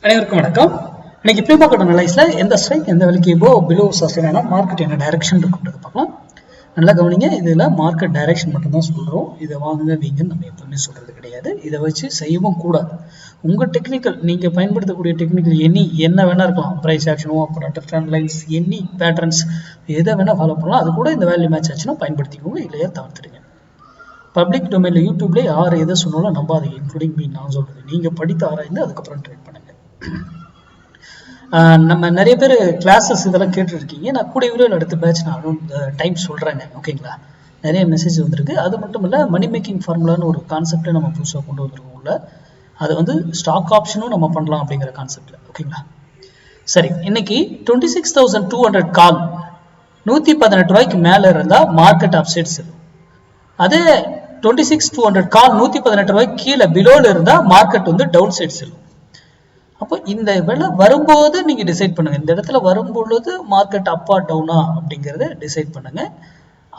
அனைவருக்கும் வணக்கம். இன்னைக்கு ப்ரீ மார்க்கெட் அனலைஸ்ல எந்த ஸ்ட்ரைக் எந்த விலைக்கு பிலோ சஸ்டைனான மார்க்கெட் என்ன டைரக்ஷன் இருக்குன்றது பார்க்கலாம். நல்லா கவனிங்க. இதுல மார்க்கெட் டைரக்ஷன் மட்டும் தான் சொல்றோம். இதை வாங்குங்க வீங்கன்னு நம்ம எப்பவுமே சொல்றது கிடையாது. இதை வச்சு செய்யவும் கூடாது. உங்க டெக்னிக்கல் நீங்க பயன்படுத்தக்கூடிய டெக்னிக்கல் என்ன வேணா இருக்கலாம். பிரைஸ் ஆக்ஷன், அப்புறம் ட்ரெண்ட் லைன்ஸ், பேட்டர்ன்ஸ் எதை வேணா ஃபாலோ பண்ணலாம். அது கூட இந்த வேல்யூ மேட்ச் ஆச்சுன்னா பயன்படுத்திக்கோங்க, இல்லையா தவிர்த்துடுங்க. பப்ளிக் டொமைன்ல யூடியூப்ல யார் எதை சொன்னாலும் நம்பாதீங்க, இன்க்ளூடிங் மீ. நான் சொல்றது நீங்க படித்து ஆராய்ந்து அதுக்கப்புறம் ட்ரேட் பண்ணுங்க. நம்ம நிறைய பேர் கிளாஸஸ் இதெல்லாம் கேட்டுருக்கீங்க. நான் கூடிய விரைவில் அடுத்த பேட்ச் நான் டைம் சொல்கிறேங்க. ஓகேங்களா? நிறைய மெசேஜ் வந்திருக்கு. அது மட்டும் இல்லை, மணி மேக்கிங் ஃபார்முலான்னு ஒரு கான்செப்டை நம்ம புதுசாக கொண்டு வந்துருக்கோம் உள்ள. அது வந்து ஸ்டாக் ஆப்ஷனும் நம்ம பண்ணலாம் அப்படிங்கிற கான்செப்டில். ஓகேங்களா? சரி, இன்னைக்கு 26,200 கால் 118 ரூபாய்க்கு மேலே இருந்தால் மார்க்கெட் அப்சைட் செல்லும். அதே 26,200 கால் 118 ரூபாய்க்கு கீழே பிலோவில் இருந்தால் மார்க்கெட் வந்து டவுன் சைட் செல்லும். அப்போ இந்த விலை வரும்போது நீங்க டிசைட் பண்ணுங்க. இந்த இடத்துல வரும்பொழுது மார்க்கெட் அப்பா டவுனா அப்படிங்கறத டிசைட் பண்ணுங்க.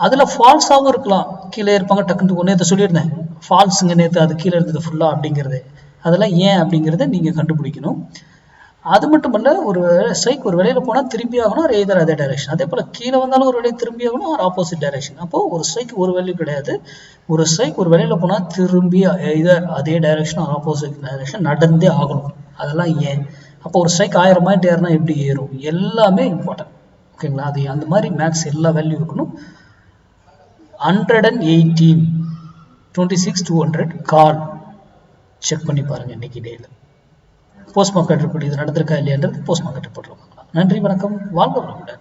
அதுல ஃபால்ஸாகவும் இருக்கலாம். கீழே இருப்பாங்க டக்குன்னு நேற்று சொல்லியிருந்தேன், ஃபால்ஸுங்க நேற்று அது கீழே இருந்தது ஃபுல்லா அப்படிங்கிறது. அதெல்லாம் ஏன் அப்படிங்கிறத நீங்க கண்டுபிடிக்கணும். அது மட்டும் இல்ல, ஒரு ஸ்ட்ரைக் ஒரு விலையில போனா திரும்பி ஆகணும், ஒரு எதர் அதே டைரக்ஷன். அதே போல கீழே வந்தாலும் ஒரு விலையை திரும்பி ஆகணும், ஒரு ஆப்போசிட் டைரக்ஷன். அப்போ ஒரு ஸ்ட்ரைக் ஒரு வேல்யூ கிடையாது. ஒரு ஸ்ட்ரைக் ஒரு விலையில போனா திரும்பி எதர் அதே டைரக்ஷன், ஆப்போசிட் டைரக்ஷன் நடந்தே ஆகணும். அதெல்லாம் ஏன்? அப்போ ஒரு ஸ்ட்ரைக் 1000 பாயிண்ட் ஏறினா எப்படி ஏறும்? எல்லாமே இம்பார்ட்டன்ட். ஓகேங்களா? அது அந்த மாதிரி மேக்ஸ் எல்லா வேல்யூ இருக்கணும். 118 26,200 கால் செக் பண்ணி பாருங்க இன்னைக்கு டேல. போஸ்ட் மார்க்கெட் ரிப்போர்ட் இது நடந்திருக்கா இல்லையான்றது போஸ்ட் மார்க்கெட் ரிப்போர்ட்ல பார்க்கலாம். நன்றி, வணக்கம், வாழ்க வளமுடன்.